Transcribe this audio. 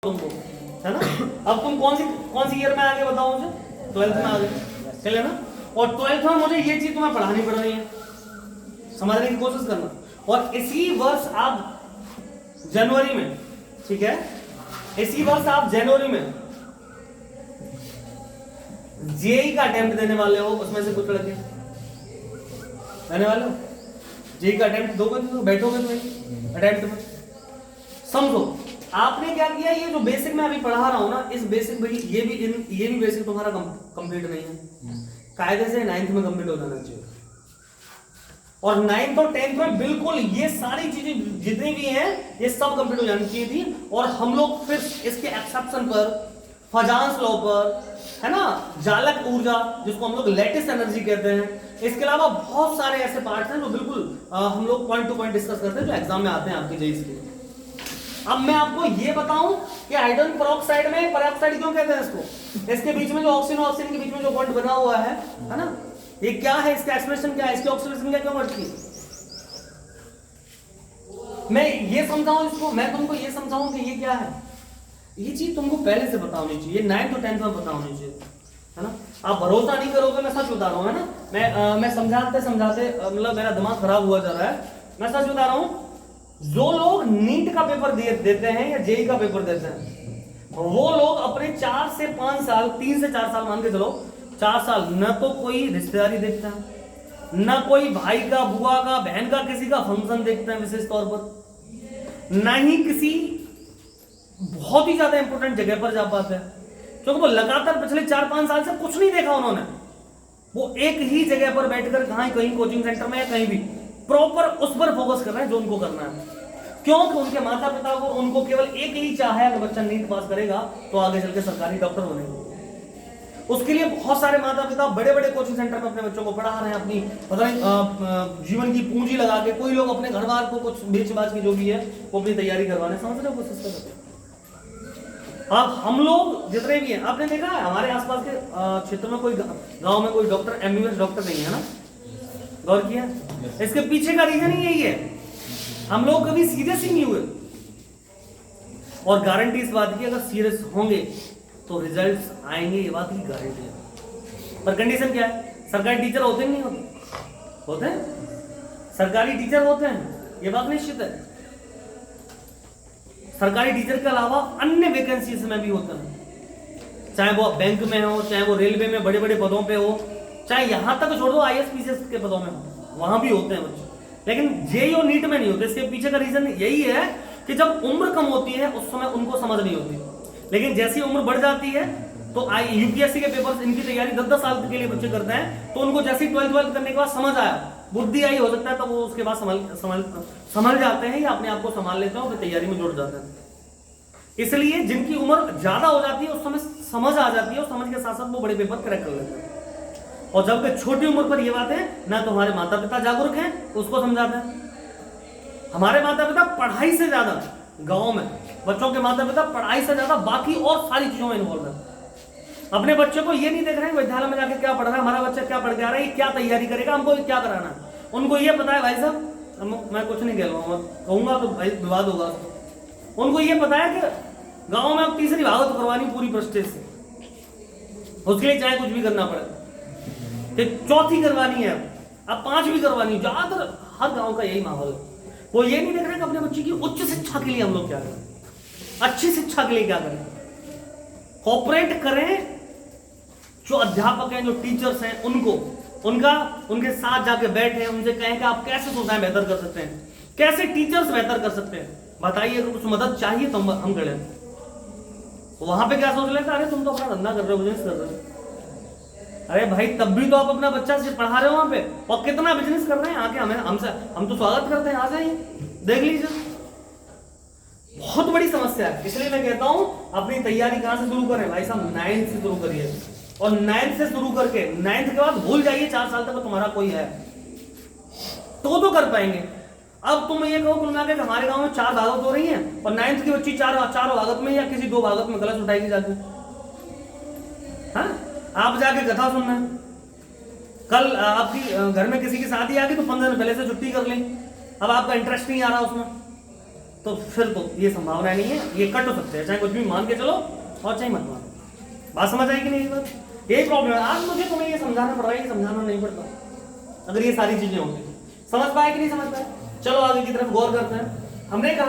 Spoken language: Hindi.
तुमको, है ना। अब तुम कौन सी ईयर में आगे बताओ मुझे, 12th में आगे चले ना। और 12th में मुझे ये चीज तुम्हें पढ़ानी पड़ रही है, समझने की कोशिश करना। और इसी वर्ष आप जनवरी में, ठीक है, इसी वर्ष आप जनवरी में जेई का अटेम्प्ट देने वाले हो। उसमें से कुछ लड़के देने वाले हो, जेई का अटेम्प्ट दोगे तो बैठोगे तो अटेम्प्ट में। समझो आपने क्या किया, ये जो बेसिक मैं अभी पढ़ा रहा हूं ना, इस बेसिक भाई ये भी बेसिक तुम्हारा कंप्लीट नहीं है। कायदे से 9th में कंप्लीट हो जाना चाहिए। और 9th और 10th में बिल्कुल ये सारी चीजें जितनी भी हैं ये सब कंप्लीट हो जानी चाहिए थी। और हम लोग फिर इसके एक्सेप्शन पर, फजांस लॉ पर, है ना, जालक ऊर्जा जिसको हम लोग लेटिस एनर्जी कहते हैं, इसके अलावा बहुत सारे ऐसे पार्ट्स हैं जो बिल्कुल हम लोग पॉइंट टू पॉइंट डिस्कस करते हैं जो एग्जाम में आते हैं आपके जेईई के। अब मैं आपको ये बताऊं कि हाइड्रोजन पेरोक्साइड में पेरोक्साइड क्यों कहते हैं इसको, इसके बीच में जो ऑक्सीजन और ऑक्सीजन के बीच में जो बॉन्ड बना हुआ है ना, ये क्या है, इसका एक्सप्रेशन क्या है, इसकी ऑक्सीडेशन क्या क्यों बढ़ती है। मैं ये समझाऊं इसको, मैं तुमको ये समझाऊं कि ये क्या है, ये चीज तुमको पहले से पता होनी चाहिए, 9th और 10th में पता होनी चाहिए, है ना। आप भरोसा नहीं करोगे, मैं सच बता रहा हूं, है ना। मैं समझाते समझाते मतलब मेरा दिमाग खराब हुआ जा रहा है। मैं सच बता रहा हूं, जो लोग नीट का पेपर देते हैं या जेई का पेपर देते हैं, वो लोग अपने 4 से 5 साल, 3 से 4 साल मान के चलो, 4 साल न तो कोई रिश्तेदारी देखता है, न कोई भाई का, बुआ का, बहन का, किसी का फंक्शन देखते हैं विशेष तौर पर, न ही किसी बहुत ही ज्यादा इंपॉर्टेंट जगह पर जा पाते हैं, क्योंकि वो लगातार पिछले 4-5 साल से कुछ नहीं देखा उन्होंने। वो एक ही जगह पर बैठकर कहीं कोचिंग सेंटर में या कहीं भी प्रॉपर उस पर फोकस कर रहे हैं जो उनको करना है। क्योंकि उनके माता पिता को, उनको केवल एक ही चाह है, अगर बच्चा नीट पास करेगा तो आगे चल के सरकारी डॉक्टर बनेगा। उसके लिए बहुत सारे माता पिता बड़े बड़े कोचिंग सेंटर में अपने बच्चों को पढ़ा रहे हैं, अपनी पता नहीं जीवन की पूंजी लगा के। कोई लोग अपने घर बार को कुछ बेच बाज के जो भी है वो अपनी तैयारी करवाने, समझ रहे हो, कोशिश कर रहे हैं। अब हम लोग जितने भी हैं, आपने देखा है हमारे आसपास के क्षेत्र में कोई गांव में कोई डॉक्टर, एमबीबीएस डॉक्टर नहीं है ना, गौर किया। इसके पीछे का रीजन ही यही है, हम लोग कभी सीरियस ही नहीं हुए। और गारंटी इस बात की, अगर सीरियस होंगे तो रिजल्ट्स आएंगे, ये बात की गारंटी है। पर कंडीशन क्या है, सरकारी टीचर होते नहीं होते हैं, सरकारी टीचर होते हैं, ये बात निश्चित है। सरकारी टीचर के अलावा अन्य वैकेंसीज में भी होते हैं, चाहे वो बैंक में हो, चाहे वो रेलवे में बड़े बड़े पदों पे हो, चाहे यहां तक छोड़ दो आईएएस पीसीएस के पदों में हो, वहां भी होते हैं बच्चे। लेकिन जेईई और नीट में नहीं होते। इसके पीछे का रीजन यही है कि जब उम्र कम होती है उस समय उनको समझ नहीं होती, लेकिन जैसी उम्र बढ़ जाती है तो यूपीएससी के पेपर, इनकी तैयारी 10-10 साल के लिए बच्चे करते हैं, तो उनको जैसे 12th करने के बाद समझ आया, बुद्धि आई, हो सकता है तो वो उसके बाद समझ जाते हैं या अपने आप को संभाल लेते हैं और तैयारी में जुड़ जाते हैं। इसलिए जिनकी उम्र ज्यादा हो जाती है उस समय समझ आ जाती है, और समझ के साथ साथ वो बड़े पेपर क्रैक कर लेते हैं। और जबकि छोटी उम्र पर ये बात है ना, तो हमारे माता पिता जागरूक हैं, उसको समझाते हैं। हमारे माता पिता पढ़ाई से ज्यादा, गांव में बच्चों के माता पिता पढ़ाई से ज्यादा बाकी और सारी चीजों में इन्वॉल्व है। अपने बच्चे को ये नहीं देख रहे हैं विद्यालय में जाके क्या पढ़ रहा है, हमारा बच्चा क्या पढ़ के आ रहा है, क्या तैयारी करेगा, हमको क्या कराना है। उनको ये पता है, भाई साहब मैं कुछ नहीं कहूंगा तो भाई विवाद होगा। उनको ये पता है कि गाँव में अब तीसरी भागवत करवानी पूरी प्रेस्टेज से, उसके लिए चाहे कुछ भी करना पड़े, चौथी करवानी है, अब 5वीं करवानी है। ज्यादातर हर गांव का यही माहौल है। वो ये नहीं देख रहे कि अपने बच्चे की उच्च शिक्षा के लिए हम लोग क्या करें, अच्छी शिक्षा के लिए क्या करें, कोऑपरेट करें। जो अध्यापक हैं, जो टीचर्स हैं, उनके साथ जाके बैठे, उनसे कहें कि आप कैसे सोसाइटी बेहतर कर सकते हैं, कैसे टीचर्स बेहतर कर सकते हैं, बताइए। अगर कुछ मदद चाहिए तो हम करें। वहां पे क्या सोच लेते, अरे तुम तो अपना धंधा कर रहे हो, बिजनेस कर रहे हो। अरे भाई तब भी तो आप अपना बच्चा से पढ़ा रहे हो वहां पे, और कितना बिजनेस कर रहे हैं आके, हम तो स्वागत करते हैं, आ जाइए देख लीजिए। बहुत बड़ी समस्या है। इसलिए मैं कहता हूं अपनी तैयारी कहां से शुरू करें भाई साहब, 9th से शुरू करिए। और 9th से शुरू करके 9th के बाद भूल जाइए 4 साल तक तुम्हारा कोई है तो कर पाएंगे। अब तुम ये कहो कुल मिलाकर हमारे गांव में 4 भागवत हो रही हैं और 9th की बच्ची 4 भागवत में या किसी 2 भागवत में गलत उठाएगी जाके, हाँ? आप जाके कथा सुनना है, कल आपकी घर में किसी की शादी आ गई तो 15 दिन पहले से छुट्टी कर लें। अब आपका इंटरेस्ट नहीं आ रहा उसमें, तो फिर तो ये संभावना नहीं है, ये कट हो सकते हैं, चाहे कुछ भी मान के चलो और चाहे मत मानो। बात समझ आएगी नहीं? बात यही प्रॉब्लम है। आज मुझे तुम्हें ये समझाना पड़ रहा है, ये समझाना नहीं पड़ता अगर ये सारी चीजें होंगी। समझ पाए कि नहीं समझ पाए? चलो आगे की तरफ गौर करते हैं। हमने कहा